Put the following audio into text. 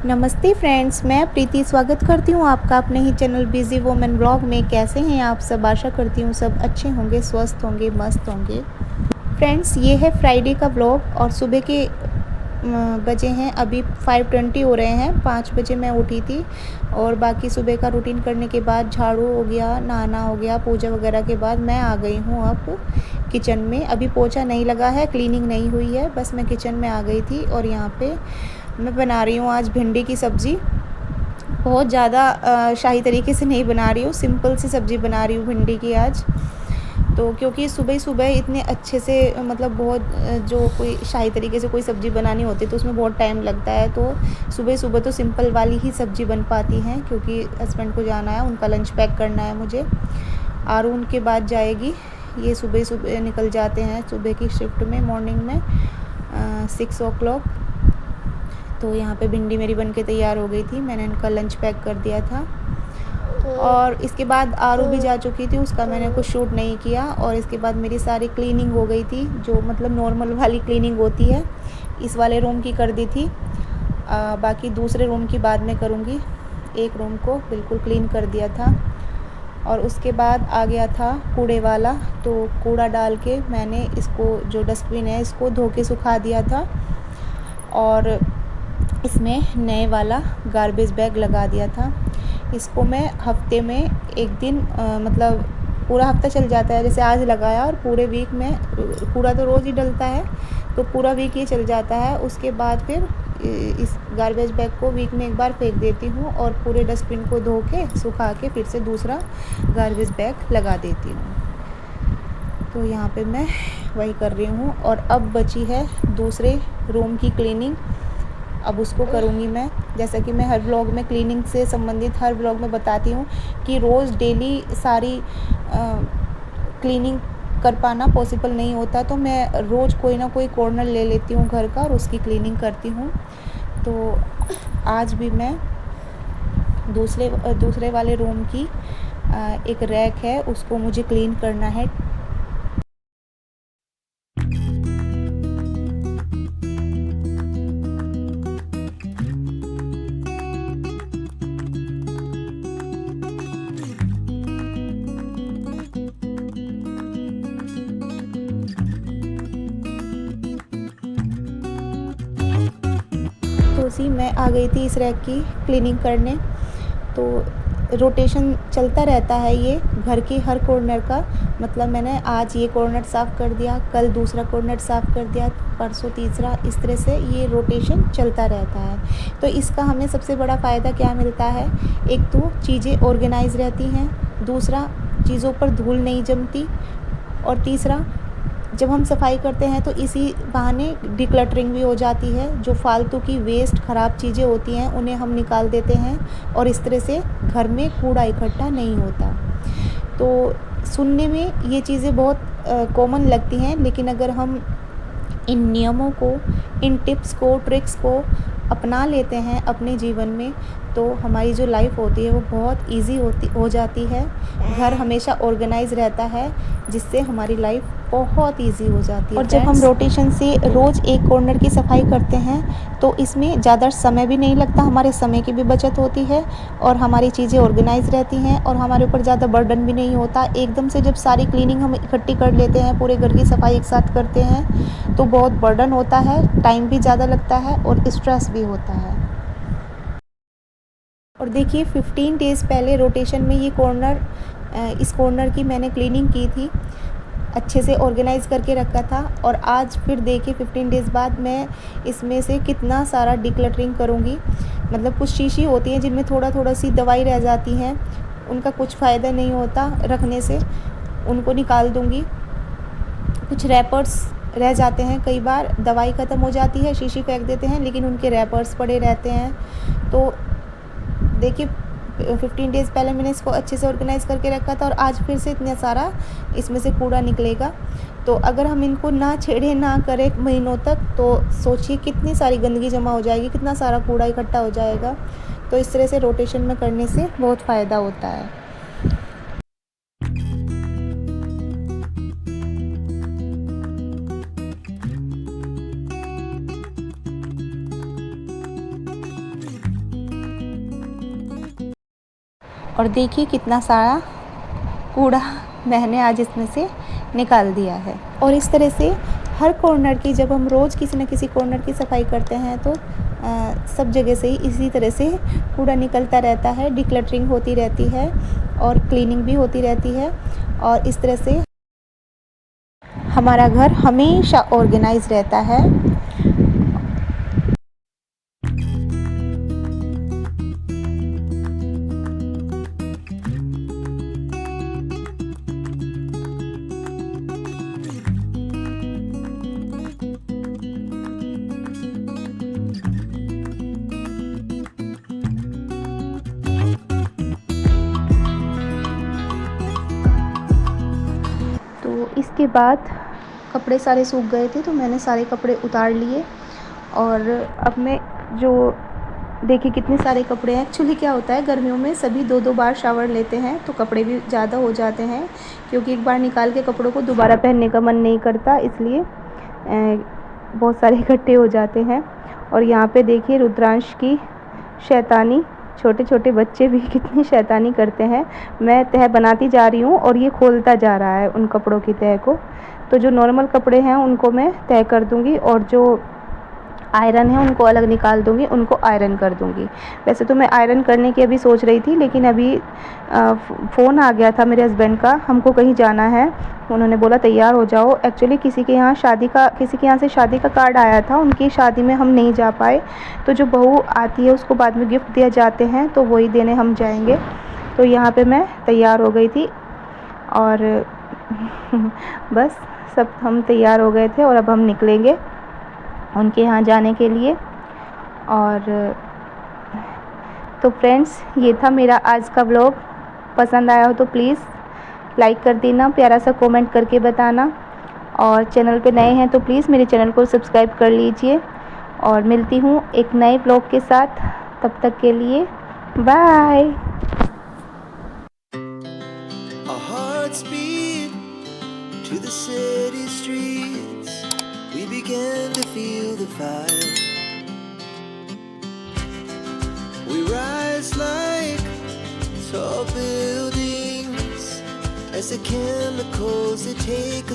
नमस्ते फ्रेंड्स, मैं प्रीति स्वागत करती हूँ आपका अपने ही चैनल बिज़ी वुमन ब्लॉग में। कैसे हैं आप सब? आशा करती हूँ सब अच्छे होंगे, स्वस्थ होंगे, मस्त होंगे। फ्रेंड्स, ये है फ्राइडे का ब्लॉग और सुबह के बजे हैं अभी 5:20 हो रहे हैं। 5 बजे मैं उठी थी और बाकी सुबह का रूटीन करने के बाद झाड़ू हो गया, नहाना हो गया, पूजा वगैरह के बाद मैं आ गई हूँ अब किचन में। अभी पोछा नहीं लगा है, क्लीनिंग नहीं हुई है, बस मैं किचन में आ गई थी और यहाँ पे मैं बना रही हूँ आज भिंडी की सब्ज़ी। बहुत ज़्यादा शाही तरीके से नहीं बना रही हूँ, सिंपल सी सब्ज़ी बना रही हूँ भिंडी की आज। तो क्योंकि सुबह सुबह इतने अच्छे से मतलब बहुत जो कोई शाही तरीके से कोई सब्ज़ी बनानी होती है तो उसमें बहुत टाइम लगता है। तो सुबह सुबह तो सिंपल वाली ही सब्ज़ी बन पाती हैं क्योंकि हस्बैंड को जाना है, उनका लंच पैक करना है मुझे। आरू उनके बाद जाएगी, ये सुबह सुबह निकल जाते हैं सुबह की शिफ्ट में, मॉर्निंग में 6 o'clock। तो यहाँ पे भिंडी मेरी बन के तैयार हो गई थी, मैंने इनका लंच पैक कर दिया था। और इसके बाद आरू भी जा चुकी थी, उसका मैंने कुछ शूट नहीं किया। और इसके बाद मेरी सारी क्लीनिंग हो गई थी, जो मतलब नॉर्मल वाली क्लीनिंग होती है, इस वाले रूम की कर दी थी। बाकी दूसरे रूम की बाद में करूँगी। एक रूम को बिल्कुल क्लीन कर दिया था। और उसके बाद आ गया था कूड़े वाला, तो कूड़ा डाल के मैंने इसको, जो डस्टबिन है, इसको धो के सुखा दिया था और इसमें नए वाला गार्बेज बैग लगा दिया था। इसको मैं हफ्ते में एक दिन मतलब पूरा हफ्ता चल जाता है, जैसे आज लगाया और पूरे वीक में कूड़ा तो रोज़ ही डलता है, तो पूरा वीक ये चल जाता है। उसके बाद फिर इस गार्बेज बैग को वीक में एक बार फेंक देती हूँ और पूरे डस्टबिन को धो के सुखा के फिर से दूसरा गार्बेज बैग लगा देती हूँ। तो यहाँ पे मैं वही कर रही हूँ। और अब बची है दूसरे रूम की क्लीनिंग, अब उसको करूँगी मैं। जैसा कि मैं हर व्लॉग में क्लीनिंग से संबंधित हर व्लॉग में बताती हूँ कि रोज़ डेली सारी क्लीनिंग कर पाना पॉसिबल नहीं होता, तो मैं रोज़ कोई ना कोई कॉर्नर ले लेती हूँ घर का और उसकी क्लीनिंग करती हूँ। तो आज भी मैं दूसरे वाले रूम की एक रैक है, उसको मुझे क्लीन करना है। तो जी मैं आ गई थी इस रैक की क्लीनिंग करने। तो रोटेशन चलता रहता है ये घर के हर कॉर्नर का, मतलब मैंने आज ये कॉर्नर साफ़ कर दिया, कल दूसरा कॉर्नर साफ़ कर दिया, परसों तीसरा, इस तरह से ये रोटेशन चलता रहता है। तो इसका हमें सबसे बड़ा फ़ायदा क्या मिलता है? एक तो चीज़ें ऑर्गेनाइज़ रहती हैं, दूसरा चीज़ों पर धूल नहीं जमती, और तीसरा जब हम सफाई करते हैं तो इसी बहाने डिक्लटरिंग भी हो जाती है। जो फालतू की वेस्ट ख़राब चीज़ें होती हैं उन्हें हम निकाल देते हैं और इस तरह से घर में कूड़ा इकट्ठा नहीं होता। तो सुनने में ये चीज़ें बहुत कॉमन लगती हैं, लेकिन अगर हम इन नियमों को, इन टिप्स को, ट्रिक्स को अपना लेते हैं अपने जीवन में, तो हमारी जो लाइफ होती है वो बहुत इजी हो जाती है। घर हमेशा ऑर्गेनाइज रहता है, जिससे हमारी लाइफ बहुत इजी हो जाती है। और जब हम रोटेशन से रोज़ एक कॉर्नर की सफाई करते हैं तो इसमें ज़्यादा समय भी नहीं लगता, हमारे समय की भी बचत होती है और हमारी चीज़ें ऑर्गेनाइज रहती हैं और हमारे ऊपर ज़्यादा बर्डन भी नहीं होता। एकदम से जब सारी क्लीनिंग हम इकट्ठी कर लेते हैं, पूरे घर की सफाई एक साथ करते हैं, तो बहुत बर्डन होता है, टाइम भी ज़्यादा लगता है और स्ट्रेस भी होता है। और देखिए 15 डेज़ पहले रोटेशन में ये कॉर्नर, इस कॉर्नर की मैंने क्लीनिंग की थी, अच्छे से ऑर्गेनाइज़ करके रखा था। और आज फिर देखिए 15 डेज़ बाद मैं इसमें से कितना सारा डिक्लटरिंग करूँगी। मतलब कुछ शीशी होती हैं जिनमें थोड़ा सी दवाई रह जाती हैं, उनका कुछ फ़ायदा नहीं होता रखने से, उनको निकाल दूँगी। कुछ रैपर्स रह जाते हैं, कई बार दवाई ख़त्म हो जाती है, शीशी फेंक देते हैं, लेकिन उनके रैपर्स पड़े रहते हैं। तो देखिए 15 डेज़ पहले मैंने इसको अच्छे से ऑर्गेनाइज़ करके रखा था और आज फिर से इतना सारा इसमें से कूड़ा निकलेगा। तो अगर हम इनको ना छेड़ें, ना करें महीनों तक, तो सोचिए कितनी सारी गंदगी जमा हो जाएगी, कितना सारा कूड़ा इकट्ठा हो जाएगा। तो इस तरह से रोटेशन में करने से बहुत फ़ायदा होता है। और देखिए कितना सारा कूड़ा मैंने आज इसमें से निकाल दिया है। और इस तरह से हर कॉर्नर की, जब हम रोज़ किसी न किसी कॉर्नर की सफाई करते हैं तो सब जगह से ही इसी तरह से कूड़ा निकलता रहता है, डिक्लटरिंग होती रहती है और क्लीनिंग भी होती रहती है। और इस तरह से हमारा घर हमेशा ऑर्गेनाइज रहता है। तो इसके बाद कपड़े सारे सूख गए थे तो मैंने सारे कपड़े उतार लिए। और अब मैं जो देखिए कितने सारे कपड़े हैं। एक्चुअली क्या होता है, गर्मियों में सभी 2-2 बार शावर लेते हैं तो कपड़े भी ज़्यादा हो जाते हैं, क्योंकि एक बार निकाल के कपड़ों को दोबारा पहनने का मन नहीं करता, इसलिए बहुत सारे इकट्ठे हो जाते हैं। और यहाँ पे देखिए रुद्रांश की शैतानी, छोटे छोटे बच्चे भी कितनी शैतानी करते हैं। मैं तह बनाती जा रही हूँ और ये खोलता जा रहा है उन कपड़ों की तह को। तो जो नॉर्मल कपड़े हैं उनको मैं तह कर दूँगी और जो आयरन है उनको अलग निकाल दूँगी, उनको आयरन कर दूँगी। वैसे तो मैं आयरन करने की अभी सोच रही थी, लेकिन अभी फ़ोन आ गया था मेरे हस्बैंड का, हमको कहीं जाना है। उन्होंने बोला तैयार हो जाओ। एक्चुअली किसी के यहाँ से शादी का कार्ड आया था, उनकी शादी में हम नहीं जा पाए। तो जो बहू आती है उसको बाद में गिफ्ट दिया जाते हैं, तो वही देने हम जाएंगे। तो यहाँ पे मैं तैयार हो गई थी और बस सब हम तैयार हो गए थे और अब हम निकलेंगे उनके यहाँ जाने के लिए। और तो फ्रेंड्स, ये था मेरा आज का व्लॉग। पसंद आया हो तो प्लीज़ लाइक कर देना, प्यारा सा कमेंट करके बताना। और चैनल पे नए हैं तो प्लीज़ मेरे चैनल को सब्सक्राइब कर लीजिए। और मिलती हूँ एक नए व्लॉग के साथ, तब तक के लिए bye. To the city streets, we began to feel the fire. We rise like tall buildings as the chemicals they take